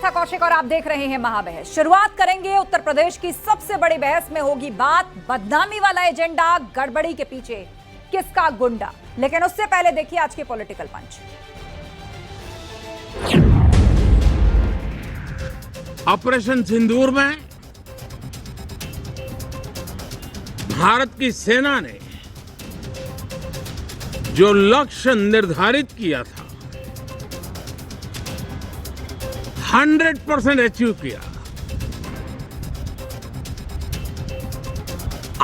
आस्था कौशिक और आप देख रहे हैं महाबहस। शुरुआत करेंगे उत्तर प्रदेश की सबसे बड़ी बहस में होगी बात बदनामी वाला एजेंडा, गड़बड़ी के पीछे किसका गुंडा। लेकिन उससे पहले देखिए आज के पॉलिटिकल पंच। ऑपरेशन सिंदूर में भारत की सेना ने जो लक्ष्य निर्धारित किया था 100% अचीव किया।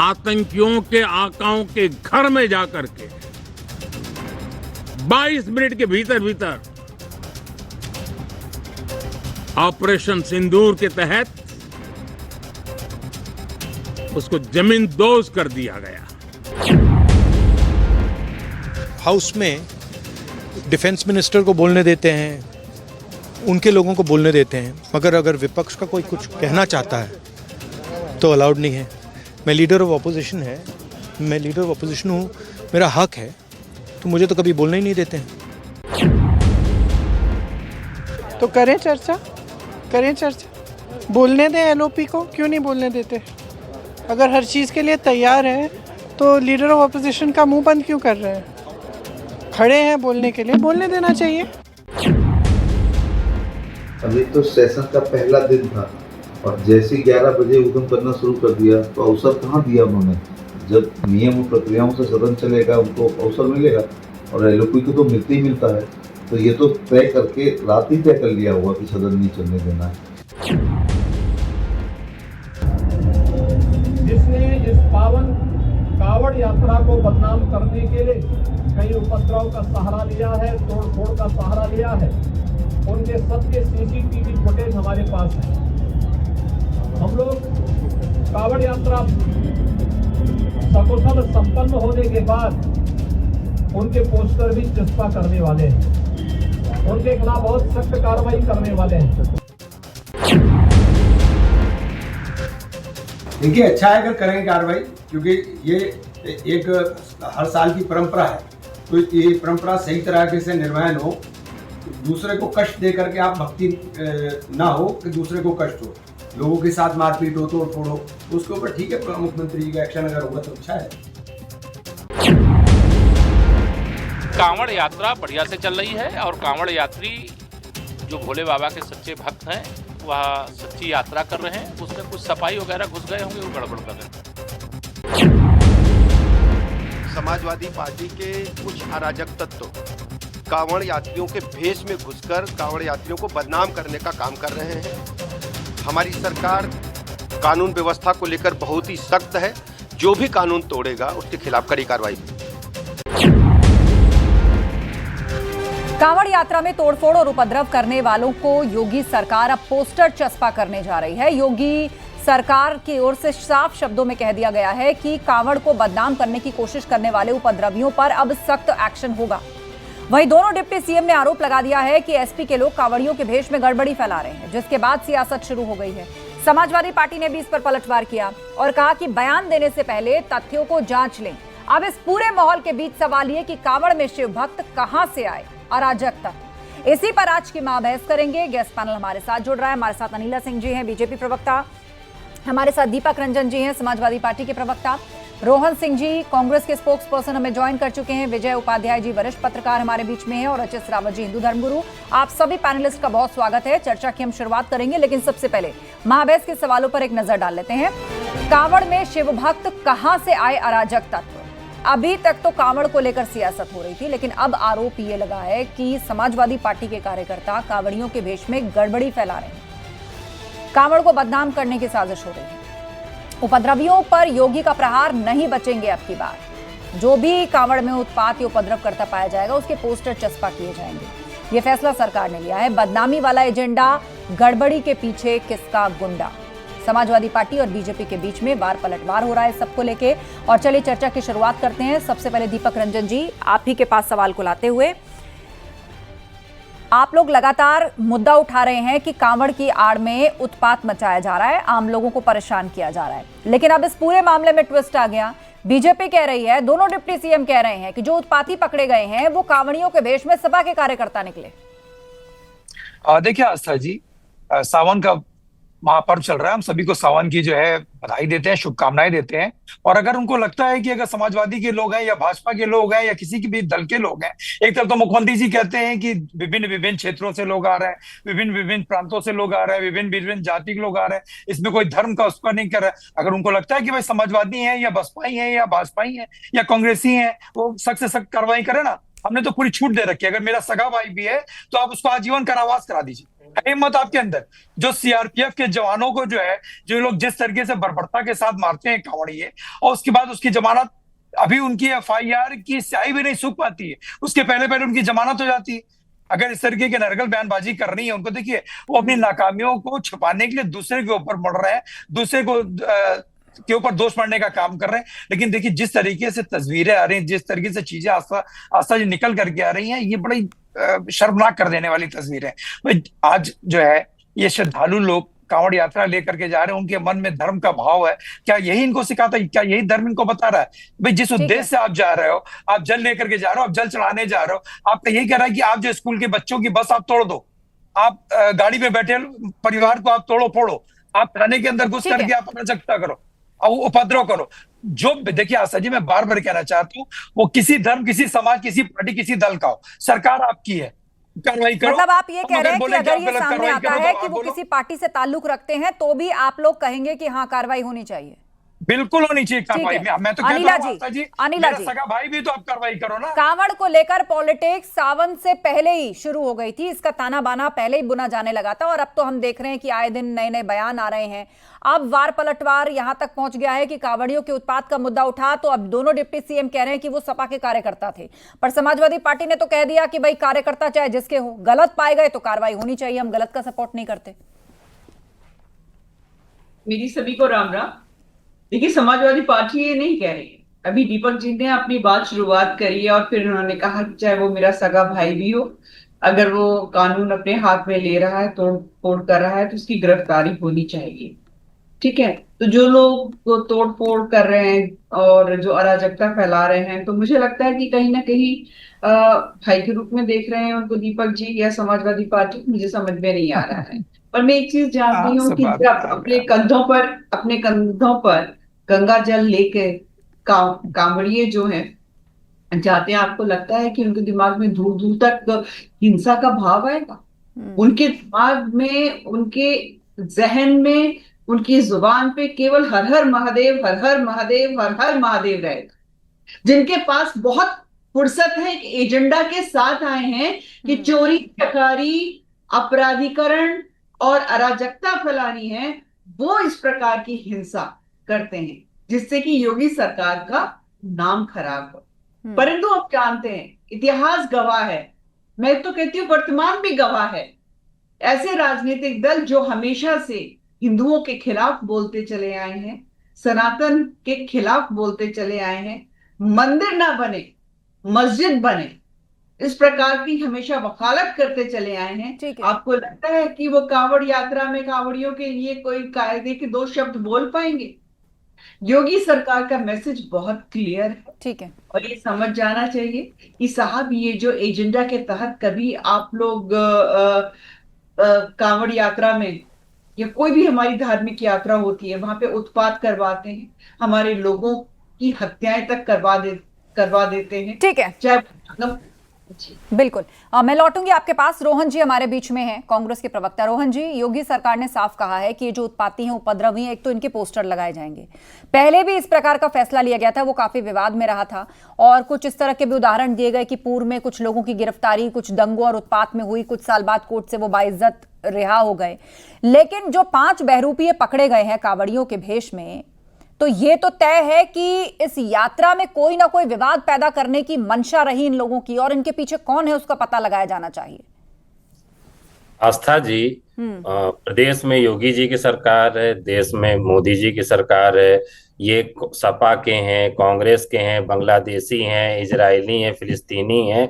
आतंकियों के आकाओं के घर में जाकर के 22 मिनट के भीतर भीतर ऑपरेशन सिंदूर के तहत उसको जमींदोज कर दिया गया। हाउस में डिफेंस मिनिस्टर को बोलने देते हैं, उनके लोगों को बोलने देते हैं, मगर अगर विपक्ष का कोई कुछ कहना चाहता है तो अलाउड नहीं है। मैं लीडर ऑफ ऑपोजिशन हूँ, मेरा हक है, तो मुझे तो कभी बोलने ही नहीं देते हैं। तो करें चर्चा, बोलने दें। एलओपी को क्यों नहीं बोलने देते? अगर हर चीज़ के लिए तैयार है तो लीडर ऑफ ऑपोजिशन का मुंह बंद क्यों कर रहे हैं? खड़े हैं बोलने के लिए, बोलने देना चाहिए। अभी तो सेशन का पहला दिन था और जैसे 11 बजे उद्यम करना शुरू कर दिया तो अवसर कहाँ दिया उन्होंने। जब नियम और प्रक्रियाओं से सदन चलेगा उनको अवसर मिलेगा और एलओपी को तो मिलते ही मिलता है। तो ये तो तय करके रात ही तय कर लिया हुआ कि सदन नहीं चलने देना है। जिसने इस पावन कावड़ यात्रा को बदनाम करने के लिए कई उपद्रव का सहारा लिया है, तोड़फोड़ का सहारा लिया है, उनके सबके सीसीटीवी फुटेज हमारे पास है। हम लोग कावड़ यात्रा सकुशल संपन्न होने के बाद उनके पोस्टर भी चस्पा करने वाले हैं, उनके खिलाफ बहुत सख्त कार्रवाई करने वाले हैं। देखिए, अच्छा है अगर करेंगे कार्रवाई, क्योंकि ये एक हर साल की परंपरा है। तो ये परंपरा सही तरीके से निर्वहन हो, दूसरे को कष्ट दे करके आप भक्ति ना हो कि दूसरे को कष्ट हो, लोगों के साथ मारपीट हो, तोड़ फोड़ हो, तो उसके ऊपर ठीक है, मुख्यमंत्री का एक्शन अगर होगा तो अच्छा है। कांवड़ यात्रा बढ़िया से चल रही है और कांवड़ यात्री जो भोले बाबा के सच्चे भक्त हैं वह सच्ची यात्रा कर रहे हैं। उसमें कुछ सफाई वगैरह घुस गए होंगे, वो गड़बड़ कर रहे हैं। समाजवादी पार्टी के कुछ अराजक तत्व कांवड़ यात्रियों के भेष में घुसकर कांवड़ यात्रियों को बदनाम करने का काम कर रहे हैं। हमारी सरकार कानून व्यवस्था को लेकर बहुत ही सख्त है। जो भी कानून तोड़ेगा उसके खिलाफ कड़ी कार्रवाई। कांवड़ यात्रा में तोड़फोड़ और उपद्रव करने वालों को योगी सरकार अब पोस्टर चस्पा करने जा रही है। योगी सरकार की ओर से साफ शब्दों में कह दिया गया है कि कांवड़ को बदनाम करने की कोशिश करने वाले उपद्रवियों पर अब सख्त एक्शन होगा। वहीं दोनों डिप्टी सीएम ने आरोप लगा दिया है कि एसपी के लोग कांवड़ियों के भेष में गड़बड़ी फैला रहे हैं, जिसके बाद सियासत शुरू हो गई है। समाजवादी पार्टी ने भी इस पर पलटवार किया और कहा कि बयान देने से पहले तथ्यों को जांच लें। अब इस पूरे माहौल के बीच सवाल ये कि कांवड़ में शिव भक्त कहां से आए, अराजकता। इसी पर आज की महाबहस करेंगे। गेस्ट पैनल हमारे साथ जुड़ रहा है। हमारे साथ अनिला सिंह जी हैं, बीजेपी प्रवक्ता। हमारे साथ दीपक रंजन जी हैं, समाजवादी पार्टी के प्रवक्ता। रोहन सिंह जी कांग्रेस के स्पोक्स पर्सन हमें ज्वाइन कर चुके हैं। विजय उपाध्याय जी वरिष्ठ पत्रकार हमारे बीच में हैं और एचएस रावत जी हिंदू धर्मगुरु। आप सभी पैनलिस्ट का बहुत स्वागत है। चर्चा की हम शुरुआत करेंगे, लेकिन सबसे पहले महाबहस के सवालों पर एक नजर डाल लेते हैं। कांवड़ में शिव भक्त कहां से आए अराजक तत्व? अभी तक तो कांवड़ को लेकर सियासत हो रही थी, लेकिन अब आरोप ये लगा है कि समाजवादी पार्टी के कार्यकर्ता कांवड़ियों के भेष में गड़बड़ी फैला रहे हैं, कांवड़ को बदनाम करने की साजिश हो रही है। उपद्रवियों पर योगी का प्रहार नहीं बचेंगे। अब की बार जो भी कांवड़ में उत्पात या उपद्रव करता पाया जाएगा उसके पोस्टर चस्पा किए जाएंगे। ये फैसला सरकार ने लिया है। बदनामी वाला एजेंडा, गड़बड़ी के पीछे किसका गुंडा। समाजवादी पार्टी और बीजेपी के बीच में बार पलटवार हो रहा है सबको लेके। और चलिए चर्चा की शुरुआत करते हैं। सबसे पहले दीपक रंजन जी, आप ही के पास सवाल को लाते हुए, आप लोग लगातार मुद्दा उठा रहे हैं कि कांवड़ की आड़ में उत्पात मचाया जा रहा है, आम लोगों को परेशान किया जा रहा है, लेकिन अब इस पूरे मामले में ट्विस्ट आ गया। बीजेपी कह रही है, दोनों डिप्टी सीएम कह रहे हैं कि जो उत्पाती पकड़े गए हैं वो कांवड़ियों के भेष में सपा के कार्यकर्ता निकले। देखिए आस्था जी, सावन का महापर्व चल रहा है, हम सभी को सावन की जो है बधाई देते हैं, शुभकामनाएं देते हैं। और अगर उनको लगता है कि अगर समाजवादी के लोग हैं या भाजपा के लोग हैं या किसी के भी दल के लोग हैं, एक तरफ तो मुख्यमंत्री जी कहते हैं कि विभिन्न विभिन्न क्षेत्रों से लोग आ रहे हैं, विभिन्न विभिन्न प्रांतों से लोग आ रहे हैं, विभिन्न विभिन्न जाति के लोग आ रहे हैं, इसमें कोई धर्म का उसका नहीं कर रहा है। अगर उनको लगता है कि भाई समाजवादी है या बसपाई है या भाजपाई है या कांग्रेसी है, वो सख्त से सख्त कार्रवाई करे ना। हमने तो पूरी छूट दे रखी है, अगर मेरा सगा भाई भी है तो आप उसको आजीवन कारावास करा दीजिए। हिम्मत आपके अंदर, जो सीआरपीएफ के जवानों को जो है, जो लोग जिस तरीके से बर्बरता के साथ मारते हैं कांवड़िए, और उसके बाद उसकी जमानत, अभी उनकी एफआईआर की स्याही भी नहीं सूख पाती है, उसके पहले पहले उनकी जमानत हो जाती है। अगर इस तरीके की नरगल बयानबाजी करनी है उनको, देखिए वो अपनी नाकामियों को छुपाने के लिए दूसरे के ऊपर बढ़ रहे हैं, दूसरे को के ऊपर दोष मढ़ने का काम कर रहे हैं। लेकिन देखिए जिस तरीके से तस्वीरें आ रही हैं, जिस तरीके से चीजें आस्ता जो निकल करके आ रही हैं, ये बड़ी शर्मनाक कर देने वाली तस्वीर है। भाई आज जो है ये श्रद्धालु लोग कांवड़ यात्रा लेकर के जा रहे हैं, उनके मन में धर्म का भाव है, क्या यही इनको सिखाता है? क्या यही धर्म इनको बता रहा है? भाई जिस उद्देश्य से आप जा रहे हो, आप जल लेकर के जा रहे हो, आप जल चढ़ाने जा रहे हो, आपका यही कह रहा है कि आप जो स्कूल के बच्चों की बस आप तोड़ दो, आप गाड़ी में बैठे परिवार को आप तोड़ो फोड़ो, आप थाने के अंदर घुस करके आप अराजकता करो, उपद्रव करो। जो देखिए आशा जी, मैं बार बार कहना चाहता हूँ, वो किसी धर्म, किसी समाज, किसी पार्टी, किसी दल का हो, सरकार आपकी है, कार्रवाई करो। मतलब आप ये कह रहे हैं कि अगर ये सामने आता है कि वो तो किसी पार्टी से ताल्लुक रखते हैं, तो भी आप लोग कहेंगे कि हाँ कार्रवाई होनी चाहिए? बिल्कुल होनी चाहिए कार्रवाई। मैं तो अनिला जी, अनिला मेरा जी, सगा भाई भी तो आप कार्रवाई करो ना। कांवड़ को लेकर पॉलिटिक्स सावन से पहले ही शुरू हो गई थी, इसका ताना बाना पहले ही बुना जाने लगा था, और अब तो हम देख रहे हैं कि आए दिन नए नए बयान आ रहे हैं। अब वार पलटवार यहां तक पहुंच गया है कि कांवड़ियों के उत्पात का मुद्दा उठा तो अब दोनों डिप्टी सीएम कह रहे हैं कि वो सपा के कार्यकर्ता थे, पर समाजवादी पार्टी ने तो कह दिया कि भाई कार्यकर्ता चाहे जिसके हो, गलत पाए गए तो कार्रवाई होनी चाहिए, हम गलत का सपोर्ट नहीं करते। मेरी सभी को राम राम। देखिए समाजवादी पार्टी ये नहीं कह रही है, अभी दीपक जी ने अपनी बात शुरुआत करी है और फिर उन्होंने कहा कि चाहे वो मेरा सगा भाई भी हो, अगर वो कानून अपने हाथ में ले रहा है, तोड़ फोड़ कर रहा है, तो उसकी गिरफ्तारी होनी चाहिए। ठीक है, तो जो लोग वो तोड़ फोड़ कर रहे हैं और जो अराजकता फैला रहे हैं, तो मुझे लगता है कि कहीं ना कहीं भाई के रूप में देख रहे हैं उनको दीपक जी या समाजवादी पार्टी, मुझे समझ में नहीं आ रहा है। पर मैं एक चीज जानती हूँ कि जब अपने कंधों पर गंगा जल लेके कांवड़िए जो हैं जाते हैं, आपको लगता है कि उनके दिमाग में दूर दूर तक हिंसा का भाव आएगा? उनके दिमाग में, उनके जहन में, उनकी जुबान पे केवल हर हर महादेव, हर हर महादेव, हर हर महादेव रहेगा। जिनके पास बहुत फुर्सत है, एक एजेंडा के साथ आए हैं कि चोरी चकारी, अपराधीकरण और अराजकता फैलानी है, वो इस प्रकार की हिंसा करते हैं जिससे कि योगी सरकार का नाम खराब हो। परंतु आप जानते हैं, इतिहास गवाह है, मैं तो कहती हूँ वर्तमान भी गवाह है, ऐसे राजनीतिक दल जो हमेशा से हिंदुओं के खिलाफ बोलते चले आए हैं, सनातन के खिलाफ बोलते चले आए हैं, मंदिर ना बने मस्जिद बने, इस प्रकार की हमेशा वकालत करते चले आए हैं। आपको लगता है कि वो कांवड़ यात्रा में कांवड़ियों के लिए कोई कायदे के दो शब्द बोल पाएंगे? योगी सरकार का मैसेज बहुत क्लियर है, ठीक है, और ये समझ जाना चाहिए कि साहब ये जो एजेंडा के तहत कभी आप लोग कांवड़ यात्रा में या कोई भी हमारी धार्मिक यात्रा होती है, वहां पे उत्पात करवाते हैं, हमारे लोगों की हत्याएं तक करवा देते हैं, ठीक है, चाहे बिल्कुल। मैं लौटूंगी आपके पास। रोहन जी हमारे बीच में हैं, कांग्रेस के प्रवक्ता। रोहन जी, योगी सरकार ने साफ कहा है कि ये जो उत्पाती हैं, उपद्रवी हैं, एक तो इनके पोस्टर लगाए जाएंगे। पहले भी इस प्रकार का फैसला लिया गया था, वो काफी विवाद में रहा था, और कुछ इस तरह के भी उदाहरण दिए गए कि पूर्व में कुछ लोगों की गिरफ्तारी कुछ दंगों और उत्पात में हुई, कुछ साल बाद कोर्ट से वो बाइज्जत रिहा हो गए। लेकिन जो 5 बहरूपीय पकड़े गए हैं कांवड़ियों के भेष में, तो ये तो तय है कि इस यात्रा में कोई ना कोई विवाद पैदा करने की मंशा रही इन लोगों की, और इनके पीछे कौन है उसका पता लगाया जाना चाहिए। आस्था जी, प्रदेश में योगी जी की सरकार है, देश में मोदी जी की सरकार है, ये सपा के हैं, कांग्रेस के हैं, बांग्लादेशी हैं, इजरायली हैं, फिलिस्तीनी हैं,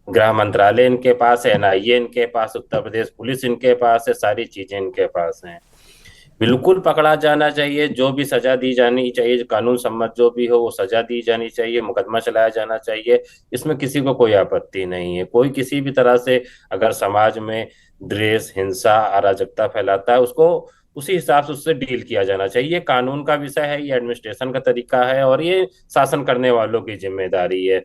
गृह मंत्रालय इनके पास है, NIA इनके पास, उत्तर प्रदेश पुलिस इनके पास है, सारी चीजें इनके पास हैं। बिल्कुल पकड़ा जाना चाहिए, जो भी सजा दी जानी चाहिए, कानून सम्मत जो भी हो वो सजा दी जानी चाहिए, मुकदमा चलाया जाना चाहिए। इसमें किसी को कोई आपत्ति नहीं है। कोई किसी भी तरह से अगर समाज में द्वेष, हिंसा, अराजकता फैलाता है, उसको उसी हिसाब से उससे डील किया जाना चाहिए। ये कानून का विषय है, ये एडमिनिस्ट्रेशन का तरीका है और ये शासन करने वालों की जिम्मेदारी है।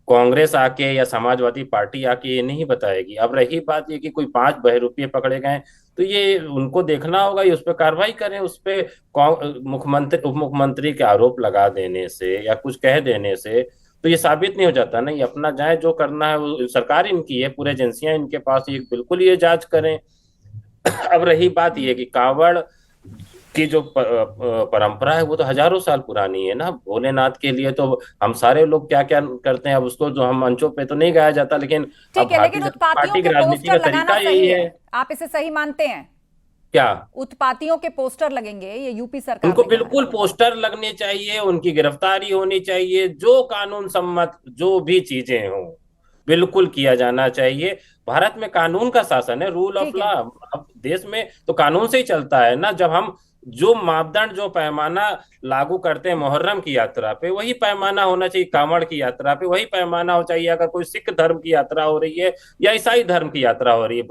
कांग्रेस आके या समाजवादी पार्टी आके ये नहीं बताएगी। अब रही बात ये कि कोई 5 बहरूपिये पकड़े गए, तो ये उनको देखना होगा, ये उस पर कार्रवाई करें। उस पे मुख्यमंत्री, उप मुख्यमंत्री के आरोप लगा देने से या कुछ कह देने से तो ये साबित नहीं हो जाता ना। ये अपना जाए, जो करना है वो सरकार इनकी है, पूरे एजेंसियां इनके पास, ये बिल्कुल ये जांच करें। अब रही बात ये कि कांवड़ की जो परंपरा है वो तो हजारों साल पुरानी है ना। भोलेनाथ के लिए तो हम सारे लोग क्या क्या करते हैं। अब उसको जो हम मंचों पे तो नहीं गाया जाता, लेकिन अब ठीक है, लेकिन भारतीय जनता उत्पातियों पार्टी की के राजनीति का पोस्टर तरीका लगाना यही सही है। है? आप इसे सही मानते हैं? क्या उत्पातियों के पोस्टर लगेंगे? ये यूपी सरकार उनको ने कहा है। बिल्कुल पोस्टर लगने चाहिए, उनकी गिरफ्तारी होनी चाहिए, जो कानून सम्मत जो भी चीजें हों बिल्कुल किया जाना चाहिए। भारत में कानून का शासन है, रूल ऑफ ठीक लॉ। है। अब देश में तो कानून से ही चलता है ना। जब हम जो मापदंड, जो पैमाना लागू करते हैं मुहर्रम की यात्रा पे, वही पैमाना होना चाहिए कांवड़ की यात्रा पे, वही पैमाना हो चाहिए अगर कोई सिख धर्म की यात्रा हो रही है या ईसाई धर्म की यात्रा हो रही है।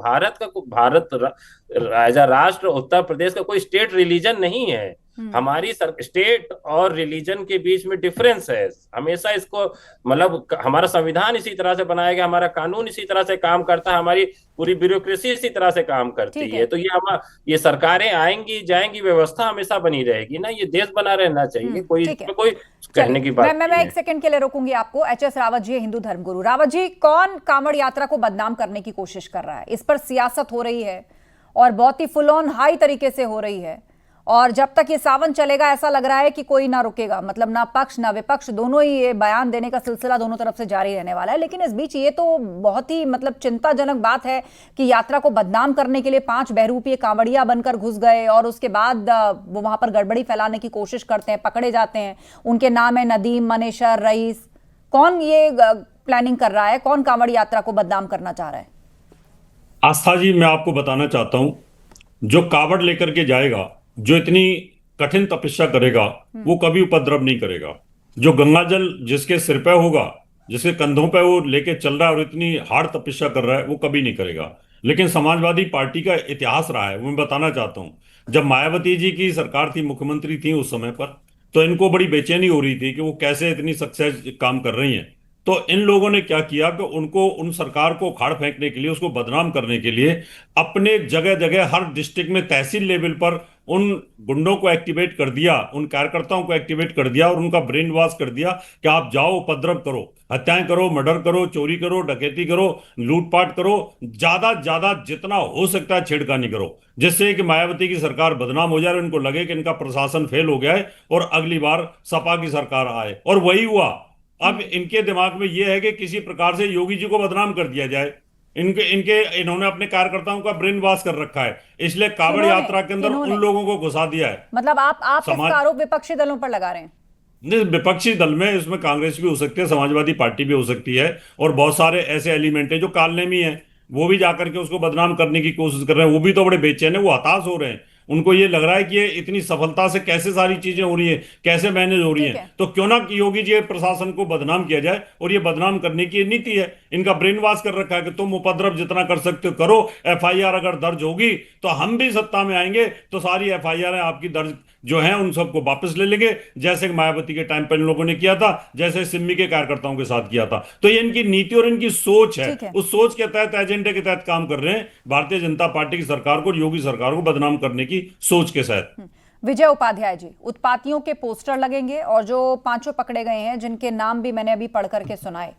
एज अ राष्ट्र उत्तर प्रदेश का कोई स्टेट रिलीजन नहीं है। हमारी स्टेट और रिलीजन के बीच में डिफरेंस है हमेशा। इसको मतलब हमारा संविधान इसी तरह से बनाया गया, हमारा कानून इसी तरह से काम करता है, हमारी पूरी ब्यूरोक्रेसी इसी तरह से काम करती है। तो ये सरकारें आएंगी जाएंगी, व्यवस्था हमेशा बनी रहेगी ना। ये देश बना रहना चाहिए, कोई इसमें कोई कहने की बात मैं एक सेकंड के लिए रोकूंगी आपको। एचएस रावत जी, हिंदू धर्मगुरु। रावत जी, कौन कांवड़ यात्रा को बदनाम करने की कोशिश कर रहा है? इस पर सियासत हो रही है और बहुत ही फुल ऑन हाई तरीके से हो रही है, और जब तक ये सावन चलेगा ऐसा लग रहा है कि कोई ना रुकेगा। मतलब ना पक्ष ना विपक्ष, दोनों ही ये बयान देने का सिलसिला दोनों तरफ से जारी रहने वाला है। लेकिन इस बीच ये तो बहुत ही मतलब चिंताजनक बात है कि यात्रा को बदनाम करने के लिए 5 बहरूपिये कांवड़िया बनकर घुस गए और उसके बाद वो वहां पर गड़बड़ी फैलाने की कोशिश करते हैं, पकड़े जाते हैं। उनके नाम है नदीम, मनेशर, रईस। कौन ये प्लानिंग कर रहा है? कौन कांवड़ यात्रा को बदनाम करना चाह रहा है? आस्था जी, मैं आपको बताना चाहता हूं, जो कावड़ लेकर के जाएगा, जो इतनी कठिन तपस्या करेगा, वो कभी उपद्रव नहीं करेगा। जो गंगा जल जिसके सिर पे होगा, जिसके कंधों पे वो लेके चल रहा है और इतनी हार्ड तपस्या कर रहा है, वो कभी नहीं करेगा। लेकिन समाजवादी पार्टी का इतिहास रहा है, वो मैं बताना चाहता हूं। जब मायावती जी की सरकार थी, मुख्यमंत्री थी उस समय पर, तो इनको बड़ी बेचैनी हो रही थी कि वो कैसे इतनी सक्सेस काम कर रही हैं। तो इन लोगों ने क्या किया कि उनको, उन सरकार को उखाड़ फेंकने के लिए, उसको बदनाम करने के लिए अपने जगह जगह हर डिस्ट्रिक्ट में तहसील लेवल पर उन गुंडों को एक्टिवेट कर दिया, उन कार्यकर्ताओं को एक्टिवेट कर दिया और उनका ब्रेन वॉश कर दिया कि आप जाओ, उपद्रव करो, हत्याएं करो, मर्डर करो, चोरी करो, डकैती करो, लूटपाट करो, ज्यादा ज्यादा जितना हो सकता है छेड़खानी करो, जिससे कि मायावती की सरकार बदनाम हो जाए और इनको लगे कि इनका प्रशासन फेल हो गया है और अगली बार सपा की सरकार आए। और वही हुआ। अब इनके दिमाग में यह है कि किसी प्रकार से योगी जी को बदनाम कर दिया जाए। इन्होंने अपने कार्यकर्ताओं का ब्रेन वॉश कर रखा है, इसलिए कांवड़ यात्रा के अंदर उन लोगों को घुसा दिया है। मतलब आप इसका आरोप विपक्षी दलों पर लगा रहे हैं? नहीं, विपक्षी दल में इसमें कांग्रेस भी हो सकती है, समाजवादी पार्टी भी हो सकती है, और बहुत सारे ऐसे एलिमेंट है जो कालनेमी है, वो भी जाकर के उसको बदनाम करने की कोशिश कर रहे हैं। वो भी तो बड़े बेचैन है, वो हताश हो रहे हैं। उनको ये लग रहा है कि ये इतनी सफलता से कैसे सारी चीजें हो रही है, कैसे मैनेज हो रही हैं, तो क्यों ना योगी जी प्रशासन को बदनाम किया जाए। और ये बदनाम करने की नीति है, इनका ब्रेन वॉश कर रखा है कि तुम उपद्रव जितना कर सकते हो करो, एफआईआर अगर दर्ज होगी तो हम भी सत्ता में आएंगे तो सारी एफआईआर आपकी दर्ज जो है उन सबको वापस ले लेंगे, जैसे मायावती के टाइम पर इन लोगों ने किया था, जैसे सिम्मी के कार्यकर्ताओं के साथ किया था। तो ये इनकी नीति और इनकी सोच है, उस सोच के तहत, एजेंडे के तहत काम कर रहे हैं भारतीय जनता पार्टी की सरकार को, योगी सरकार को बदनाम करने की सोच के साथ। विजय उपाध्याय जी, उत्पातियों के पोस्टर लगेंगे और जो 5 पकड़े गए हैं जिनके नाम भी मैंने अभी पढ़ करके सुनाए,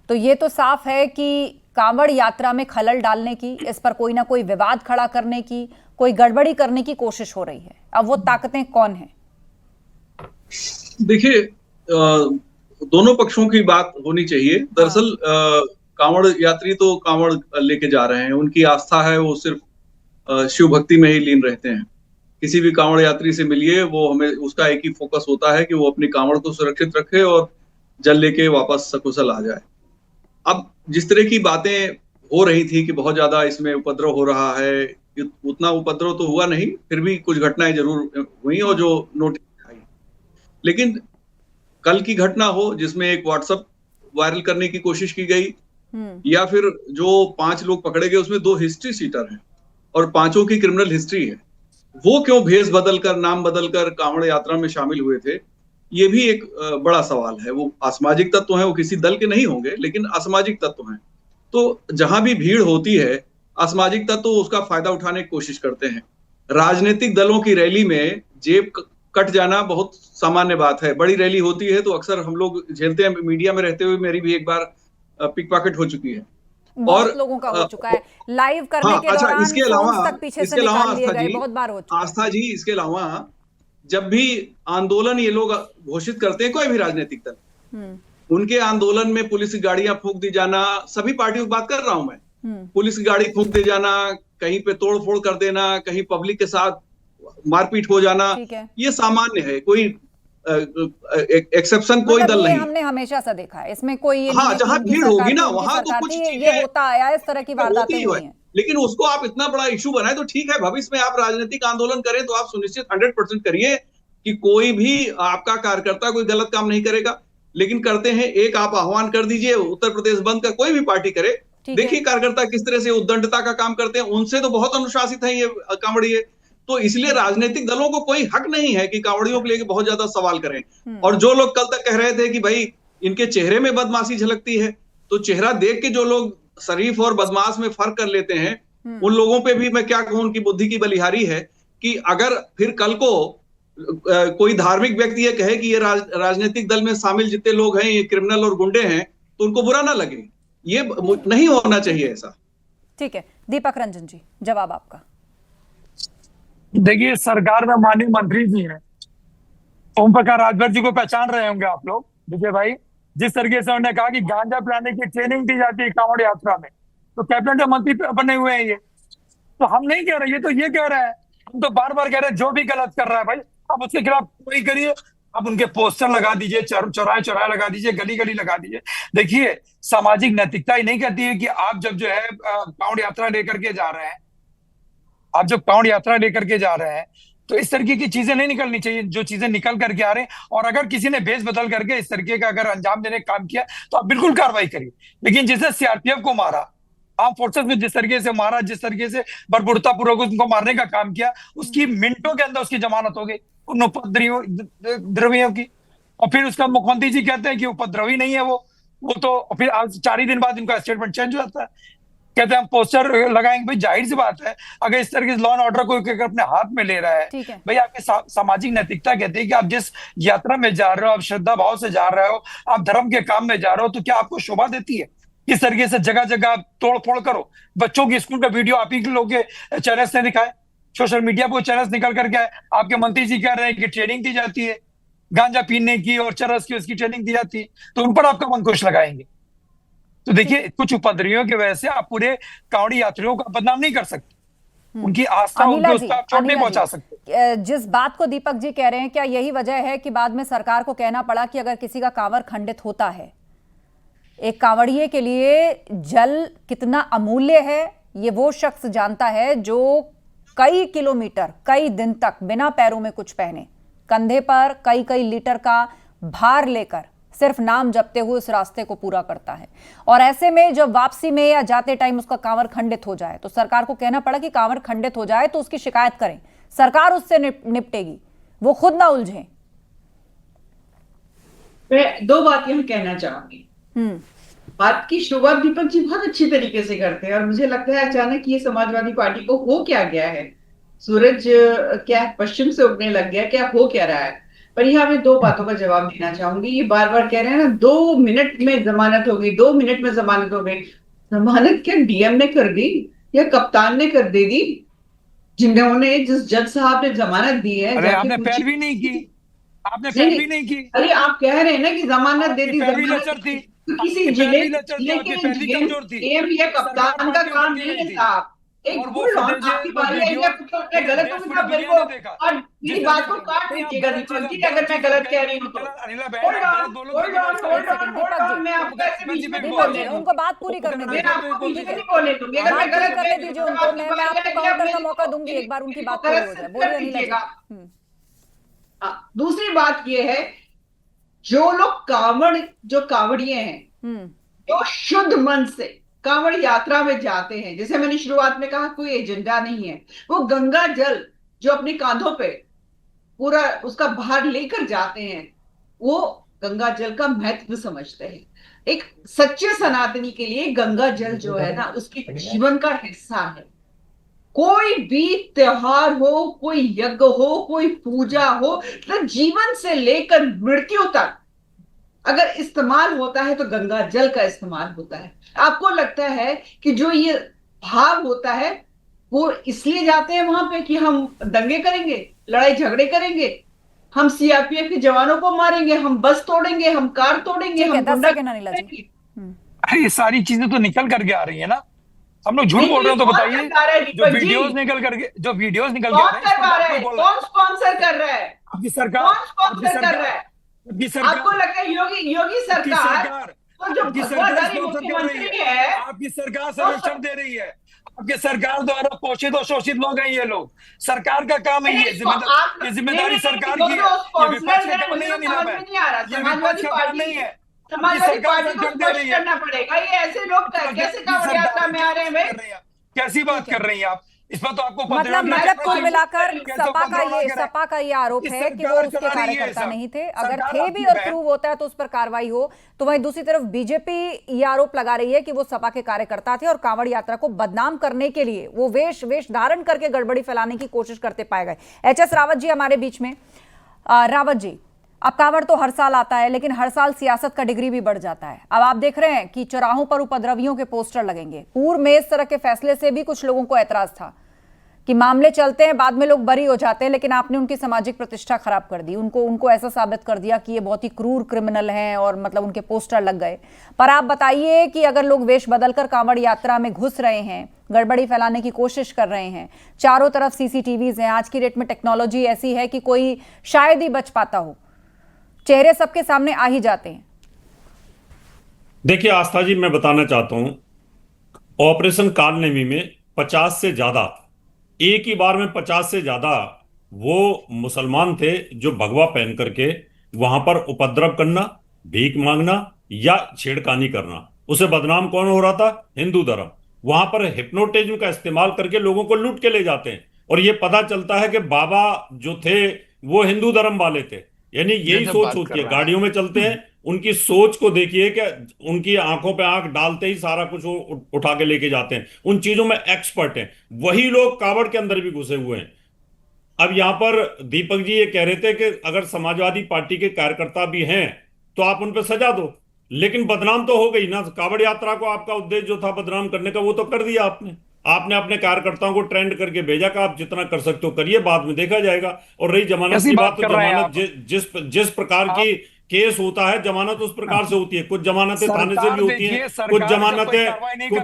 तो ये तो साफ है कि कांवड़ यात्रा में खलल डालने की, इस पर कोई ना कोई विवाद खड़ा करने की, कोई गड़बड़ी करने की कोशिश हो रही है। अब वो ताकतें कौन हैं? देखिए, दोनों पक्षों की बात होनी चाहिए। दरअसल कांवड़ यात्री तो कांवड़ लेके जा रहे हैं, उनकी आस्था है, वो सिर्फ शिव भक्ति में ही लीन रहते हैं। किसी भी कांवड़ यात्री से मिलिए, वो हमें उसका एक ही फोकस होता है कि वो अपनी कांवड़ को सुरक्षित रखे और जल लेके वापस सकुशल आ जाए। अब जिस तरह की बातें हो रही थी कि बहुत ज्यादा इसमें उपद्रव हो रहा है, उतना उपद्रव तो हुआ नहीं, फिर भी कुछ घटनाएं जरूर हुई और जो नोटिस आई। लेकिन कल की घटना हो जिसमें एक व्हाट्सएप वायरल करने की कोशिश की गई, या फिर जो 5 लोग पकड़े गए उसमें 2 हिस्ट्री सीटर हैं और 5 की क्रिमिनल हिस्ट्री है, वो क्यों भेष बदलकर, नाम बदलकर कांवड़ यात्रा में शामिल हुए थे, ये भी एक बड़ा सवाल है। वो असामाजिक तत्व हैं, वो किसी दल के नहीं होंगे, लेकिन असामाजिक तत्व हैं। तो जहां भी भीड़ होती है, असामाजिक तत्व उसका फायदा उठाने की कोशिश करते हैं। राजनीतिक दलों की रैली में जेब कट जाना बहुत सामान्य बात है। बड़ी रैली होती है तो अक्सर हम लोग झेलते हैं, मीडिया में रहते हुए मेरी भी एक बार पिक पॉकेट हो चुकी है बहुत लोगों का हो चुका है। लाइव करने के दौरान इसके अलावा फोन्स तक पीछे से निकाल लिए गए, बहुत बार हो चुका है। आस्था जी, इसके अलावा जब भी आंदोलन ये लोग घोषित करते हैं, कोई भी राजनीतिक दल, उनके आंदोलन में पुलिस की गाड़ियां फूंक दी जाना, सभी पार्टियों की बात कर रहा हूं मैं, पुलिस की गाड़ी फूंक दे जाना, कहीं पे तोड़ फोड़ कर देना, कहीं पब्लिक के साथ मारपीट हो जाना, ये सामान्य है। कोई एक्सेप्शन कोई दल नहीं। हमने हमेशा से देखा है, इसमें कोई ये हाँ, जहां भीड़ होगी ना वहां तो कुछ ये होता आया, इस तरह की वारदातें हुई हैं। लेकिन उसको आप इतना बड़ा इशू बनाए तो ठीक है, भविष्य में आप राजनीतिक आंदोलन करें तो आप सुनिश्चित 100% करिए कि कोई भी आपका कार्यकर्ता कोई गलत काम नहीं करेगा। लेकिन करते हैं, एक आप आह्वान कर दीजिए, उत्तर प्रदेश बंद का कोई भी पार्टी करे, देखिए कार्यकर्ता किस तरह से उद्दंडता का काम करते हैं। उनसे तो बहुत अनुशासित है ये कांवड़िए। तो इसलिए राजनीतिक दलों को कोई हक नहीं है कि कांवड़ियों को लेकर बहुत ज्यादा सवाल करें। और जो लोग कल तक कह रहे थे कि भाई इनके चेहरे में बदमाशी झलकती है, तो चेहरा देख के जो लोग शरीफ और बदमाश में फर्क कर लेते हैं, उन लोगों पे भी मैं क्या कहूं, उनकी बुद्धि की बलिहारी है कि अगर फिर कल को कोई धार्मिक व्यक्ति ये कहे कि ये राजनीतिक दल में शामिल जितने लोग हैं ये क्रिमिनल और गुंडे हैं, तो उनको बुरा ना लगे। ये नहीं होना चाहिए ऐसा। ठीक है, दीपक रंजन जी, जवाब आपका। देखिए, सरकार में माननीय मंत्री जी हैं, ओम प्रकाश राजभर जी को पहचान रहे होंगे आप लोग, विजय भाई। जिस तरीके से उन्होंने कहा कि गांजा पिलाने की ट्रेनिंग दी जाती है कांवड़ यात्रा में, तो कैबिनेट मंत्री बने हुए हैं ये। तो हम नहीं कह रहे, ये तो ये कह रहे हैं, हम तो बार बार कह रहे हैं जो भी गलत कर रहा है भाई आप उसके खिलाफ कोई करिए, आप उनके पोस्टर लगा दीजिए, चौराहे चौराहे लगा दीजिए, गली गली लगा दीजिए। देखिए, सामाजिक नैतिकता ही नहीं कहती है कि आप जब जो है कांवड़ यात्रा लेकर के जा रहे हैं, आप जब कांवड़ यात्रा लेकर के जा रहे हैं तो इस तरीके की चीजें नहीं निकलनी चाहिए जो चीजें निकल करके आ रहे हैं। और अगर किसी ने भेष बदल करके इस तरीके का अगर अंजाम देने का काम किया तो आप बिल्कुल कार्रवाई करिए। लेकिन जिसने सीआरपीएफ को मारा, आर्म फोर्सेस में जिस तरीके से मारा, जिस तरीके से बर्बरतापूर्वक उनको मारने का काम किया, उसकी मिनटों के अंदर उसकी जमानत हो गई उन उपद्रवियों की। और फिर उसका मुख्यमंत्री जी कहते हैं कि उपद्रवी नहीं है वो तो फिर 4 ही दिन बाद इनका स्टेटमेंट चेंज हो जाता है, कहते हैं हम पोस्टर लगाएंगे। भाई जाहिर सी बात है, अगर इस तरह के लॉ एंड ऑर्डर को अपने हाथ में ले रहा है, भाई आपकी सामाजिक नैतिकता कहती है कि आप जिस यात्रा में जा रहे हो, आप श्रद्धा भाव से जा रहे हो, आप धर्म के काम में जा रहे हो, तो क्या आपको शोभा देती है इस तरीके से जगह जगह तोड़ फोड़ करो? बच्चों की स्कूल का वीडियो आप ही लोग के चैनल्स ने दिखाए, सोशल मीडिया पर चैनल्स निकल करके आए, आपके मंत्री जी कह रहे हैं कि ट्रेनिंग दी जाती है गांजा पीने की और चरस की, उसकी ट्रेनिंग दी जाती है, तो उन पर आप कब अंकुश लगाएंगे? तो देखिए, कुछ उपद्रवियों की वजह से आप पूरे कांवड़ी यात्रियों को बदनाम नहीं कर सकते, उनकी आस्था उनको उस तक चोट नहीं पहुंचा सकते। जिस बात को दीपक जी कह रहे हैं, क्या यही वजह है कि बाद में सरकार को कहना पड़ा कि अगर किसी का कांवर खंडित होता है, एक कांवड़िए के लिए जल कितना अमूल्य है ये वो शख्स जानता है जो कई किलोमीटर, कई दिन तक बिना पैरों में कुछ पहने, कंधे पर कई कई लीटर का भार लेकर सिर्फ नाम जपते हुए उस रास्ते को पूरा करता है। और ऐसे में जब वापसी में या जाते टाइम उसका कांवर खंडित हो जाए तो सरकार को कहना पड़ा कि कांवर खंडित हो जाए तो उसकी शिकायत करें, सरकार उससे निपटेगी, वो खुद ना उलझे। मैं 2 बात यहाँ कहना चाहूंगी। बात की शुरुआत दीपक जी बहुत अच्छी तरीके से करते हैं और मुझे लगता है अचानक ये समाजवादी पार्टी को हो क्या गया है, सूरज क्या पश्चिम से उगने लग गया, क्या हो क्या रहा है? पर यहाँ मैं 2 बातों का जवाब देना चाहूंगी। ये बार बार कह रहे हैं ना 2 मिनट में जमानत हो गई, 2 मिनट में जमानत हो गई। जमानत क्या डीएम ने कर दी या कप्तान ने कर दे दी? जिन्होंने जिस जज साहब ने जमानत दी है, आपने पैरवी नहीं की, आपने पैरवी नहीं की। अरे आप कह रहे हैं ना कि जमानत दे दी, किसी जिले के डीएम या कप्तान का काम नहीं है साहब। एक और वो फुल ऑन फुटेज आपकी बारी आई है, मैं गलत हूँ तो आप मेरे को और मेरी बात को काट दीजिएगा दीपक जी अगर मैं गलत कह रही हूँ तो। होल्ड ऑन मैं आपको ऐसे बीच में नहीं बोलने दूंगी, उनको बात पूरी करने मैं दीजिए, आपको बीच में नहीं बोलने दूंगी। अगर मैं गलत करने दीजिए उनको, मैं आपको काउंटर का मौका दूंगी, एक बार उनकी बात पूरी हो जाए। बोलिए अनिला जी। दूसरी बात ये है, जो लोग जो कांवड़िए हैं, जो शुद्ध मन से कांवड़ यात्रा में जाते हैं, जैसे मैंने शुरुआत में कहा कोई एजेंडा नहीं है, वो गंगा जल जो अपने कांधों पे पूरा उसका भार लेकर जाते हैं, वो गंगा जल का महत्व समझते हैं। एक सच्चे सनातनी के लिए गंगा जल जो है ना, उसके जीवन का हिस्सा है। कोई भी त्योहार हो, कोई यज्ञ हो, कोई पूजा हो, तो जीवन से लेकर मृत्यु तक अगर इस्तेमाल होता है तो गंगा जल का इस्तेमाल होता है। आपको लगता है कि जो ये भाव होता है वो इसलिए जाते हैं वहां पे कि हम दंगे करेंगे, लड़ाई झगड़े करेंगे, हम सीआरपीएफ के जवानों को मारेंगे, हम बस तोड़ेंगे, हम कार तोड़ेंगे, हम गुंडा करेंगे। अरे ये सारी चीजें तो निकल करके आ रही है ना, हम लोग झूठ बोल रहे हो तो बताइए। जो वीडियोस निकल करके कौन करवा रहा है, कौन स्पॉन्सर कर रहा है, आपकी सरकार, कौन स्पॉन्सर कर रहा है? आपको लगता है योगी सरकार तो जो भगवाधारी मुख्यमंत्री है, आपकी सरकार संरक्षण दे रही है, आपकी सरकार द्वारा पोषित और शोषित लोग हैं ये लोग। सरकार का काम है ये जिम्मेदारी सरकार की है, ये विपक्ष का काम नहीं है। समाजवादी पार्टी नहीं है, समाजवादी पार्टी को स्पष्ट करना पड़ेगा। ये ऐसे लोग कैसे कांवड़ यात्रा में आ रहे हैं भाई? कैसी बात कर रही हैं आप? इस पर तो आपको मतलब कुल मिलाकर सपा का ये आरोप है कि वो उसके कार्यकर्ता नहीं थे। अगर थे भी और प्रूव होता है तो उस पर कार्रवाई हो। तो वहीं दूसरी तरफ बीजेपी ये आरोप लगा रही है कि वो सपा के कार्यकर्ता थे और कांवड़ यात्रा को बदनाम करने के लिए वो वेश धारण करके गड़बड़ी फैलाने की कोशिश करते पाए गए। एचएस रावत जी हमारे बीच में। रावत जी, अब कांवड़ तो हर साल आता है, लेकिन हर साल सियासत का डिग्री भी बढ़ जाता है। अब आप देख रहे हैं कि चौराहों पर उपद्रवियों के पोस्टर लगेंगे। पूर्व में इस तरह के फैसले से भी कुछ लोगों को ऐतराज था कि मामले चलते हैं, बाद में लोग बरी हो जाते हैं, लेकिन आपने उनकी सामाजिक प्रतिष्ठा खराब कर दी, उनको ऐसा साबित कर दिया कि ये बहुत ही क्रूर क्रिमिनल हैं और मतलब उनके पोस्टर लग गए। पर आप बताइए कि अगर लोग वेश बदलकर कांवड़ यात्रा में घुस रहे हैं, गड़बड़ी फैलाने की कोशिश कर रहे हैं, चारों तरफ सीसीटीवीज हैं, आज की डेट में टेक्नोलॉजी ऐसी है कि कोई शायद ही बच पाता हो, चेहरे सबके सामने आ ही जाते हैं। देखिए आस्था जी, मैं बताना चाहता हूं, ऑपरेशन कालनेमी में 50 से ज्यादा, एक ही बार में 50 से ज्यादा वो मुसलमान थे जो भगवा पहन करके वहां पर उपद्रव करना, भीख मांगना या छेड़खानी करना। उसे बदनाम कौन हो रहा था? हिंदू धर्म। वहां पर हिप्नोटिज्म का इस्तेमाल करके लोगों को लूट के ले जाते हैं और ये पता चलता है कि बाबा जो थे वो हिंदू धर्म वाले थे। यानी यही सोच होती है। गाड़ियों में चलते हैं, उनकी सोच को देखिए कि उनकी आंखों पे आंख डालते ही सारा कुछ उठा के लेके जाते हैं। उन चीजों में एक्सपर्ट हैं। वही लोग कांवड़ के अंदर भी घुसे हुए हैं। अब यहां पर दीपक जी ये कह रहे थे कि अगर समाजवादी पार्टी के कार्यकर्ता भी हैं तो आप उन पर सजा दो, लेकिन बदनाम तो हो गई ना। कांवड़ यात्रा को आपका उद्देश्य जो था बदनाम करने का, वो तो कर दिया आपने अपने कार्यकर्ताओं को ट्रेंड करके भेजा कि आप जितना कर सकते हो करिए, बाद में देखा जाएगा। और रही जमानत की बात, तो जमानत जिस प्रकार की केस होता है, जमानत उस प्रकार से होती है। कुछ जमानतें थाने से भी होती हैं, कुछ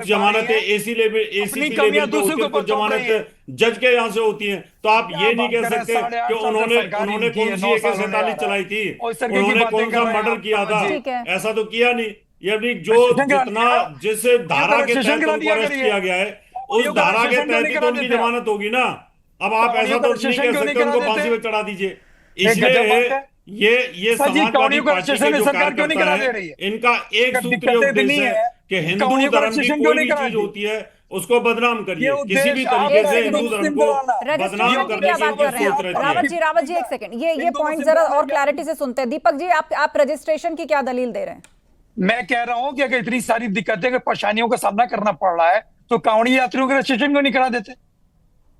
जमानतें एसी लेवल पे होती है, कुछ जमानतें जज के यहाँ से होती हैं। तो आप ये नहीं कह सकते कि उन्होंने कौन सी AK-47 चलाई थी, उन्होंने कौन सा मर्डर किया था। ऐसा तो किया नहीं। यानी जो जितना जिस धारा के तहत उनको अरेस्ट किया गया है, उस धारा के तहत ही तो उनकी जमानत होगी ना। अब आप ऐसा तो नहीं कह सकते उनको फांसी पे चढ़ा दीजिए। इसलिए ये समाजवादी पार्टी के जो कार्यकर्ता है, इनका एक सूत्रीय उद्देश्य है कि हिंदू धर्म की कोई भी चीज होती है उसको बदनाम करिए, किसी भी तरीके से हिंदू धर्म को बदनाम करने की सोच रहती है। रावत जी एक सेकंड, ये पॉइंट जरा और क्लैरिटी से सुनते हैं। दीपक जी, आप रजिस्ट्रेशन की क्या दलील दे रहे हैं? मैं कह रहा हूं कि अगर इतनी सारी दिक्कतें, परेशानियों का सामना करना पड़ रहा है तो कांवड़ी यात्रियों के रजिस्ट्रेशन क्यों नहीं करा देते?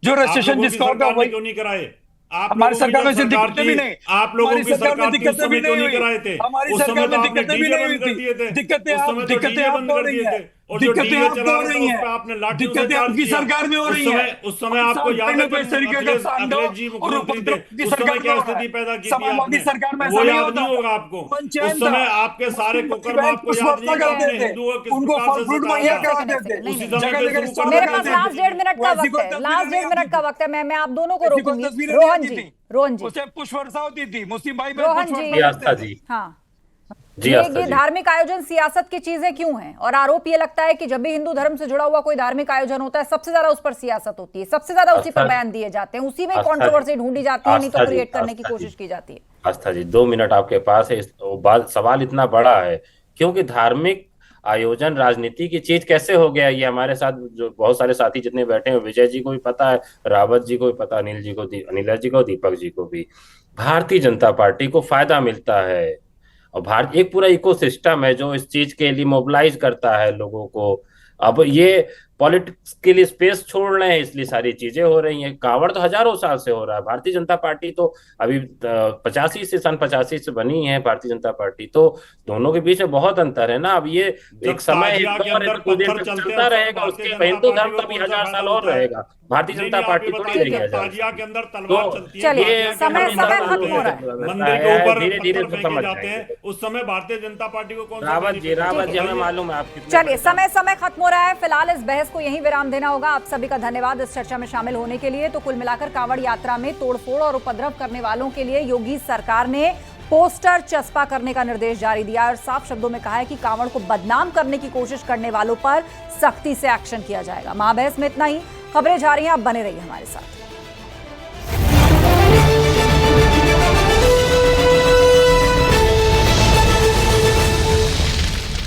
जो रजिस्ट्रेशन डिस्काउंट का वही क्यों नहीं कराए? हमारी सरकार में दिक्कतें भी नहीं, आप लोगों की सरकार में दिक्कतें भी नहीं कराए थे। हमारी सरकार में दिक्कतें भी नहीं हुई थी। दिक्कतें बंद कर दिए थे। और जो दिक्कतें डीजे आपको चला हो रहा था रही उस हैं, पे आपने लाठियों से दिक्कतें चार्ज आपकी किया। सरकार में हो रही हैं। उस समय आपको याद है इस तरीके का अखिलेश जी मुख्यमंत्री थे, उस समय क्या स्थिति पैदा की थी समाजवादी आपने, सरकार में वो ऐसा नहीं याद होता नहीं होगा था। आपको। अमन चैन उस समय था। आपके सारे मुस्लिम कुकर्म आपको याद नहीं पुष्पवर्षा आपने करते थे, हिंदुओं किस उनको प्रकार फल से फ्रूट सताया मुहैया था। कराते थे, उसी जगह समय पे जगह शुरू स्टॉल मेरे करते पास लगाते लास्ट थे। 1.5 मिनट का वैसी वक्त कोई है, तस्वीरें लास्ट नहीं 1.5 मिनट आती का थी। वक्त है। मैं आप दोनों को ऐसी कोई रोकूंगी। तस्वीरें नहीं रोहन आती जी, थी। रोहन जी, उसे पुष्पवर्षा होती थी, मुस्लिम भाई बहन रोहन जी। पुष्पवर्षा आस्था करते थे। जी हाँ, जी आस्था ये जी धार्मिक आयोजन सियासत की चीजें क्यों हैं? और आरोप ये लगता है कि जब भी हिंदू धर्म से जुड़ा हुआ कोई धार्मिक आयोजन होता है, सबसे ज्यादा उस पर सियासत होती है, सबसे ज्यादा उसी पर आस्था बयान दिए जाते हैं, उसी में आस्था जी, कंट्रोवर्सी ढूंढी जाती है, नहीं तो आस्था जी, क्रिएट करने की आस्था कोशिश जी, की जाती है। आस्था जी 2 मिनट आपके पास है। सवाल इतना बड़ा है क्योंकि धार्मिक आयोजन राजनीति की चीज कैसे हो गया। ये हमारे साथ जो बहुत सारे साथी जितने बैठे हैं, विजय जी को भी पता है, रावत जी को भी पता, अनिल जी को, दीपक जी को भी, भारतीय जनता पार्टी को फायदा मिलता है। और भारत एक पूरा इकोसिस्टम है जो इस चीज के लिए मोबिलाइज करता है लोगों को। अब ये पॉलिटिक्स के लिए स्पेस छोड़ रहे हैं, इसलिए सारी चीजें हो रही हैं। कांवड़ तो हजारों साल से हो रहा है। भारतीय जनता पार्टी तो अभी 85 से बनी है भारतीय जनता पार्टी, तो दोनों के बीच में बहुत अंतर है ना। अब ये एक समय एक दौर है, कुछ देर तक चलता रहेगा, उसके हिंदू धर्म तो भी 1000 साल और रहेगा। भारतीय जनता पार्टी थोड़ी रहेगी 1000 ताजिया के अंदर तलवार चलती है। चलिए, समय खत्म हो रहा है। मंदिर के ऊपर धीरे धीरे पत्थर फेंके जाते हैं, उस समय भारतीय जनता पार्टी को कौन सा रावत जी हमें मालूम है आप कितने। चलिए, समय खत्म हो रहा है। फिलहाल इस बहस को यहीं विराम देना होगा। आप सभी का धन्यवाद इस चर्चा में शामिल होने के लिए। तो कुल मिलाकर कांवड़ यात्रा में तोड़फोड़ और उपद्रव करने वालों के लिए योगी सरकार ने पोस्टर चस्पा करने का निर्देश जारी दिया और साफ शब्दों में कहा है कि कांवड़ को बदनाम करने की कोशिश करने वालों पर सख्ती से एक्शन किया जाएगा। महाबहस में इतना ही। खबरें जा रही हैं, आप बने रहिए हमारे साथ।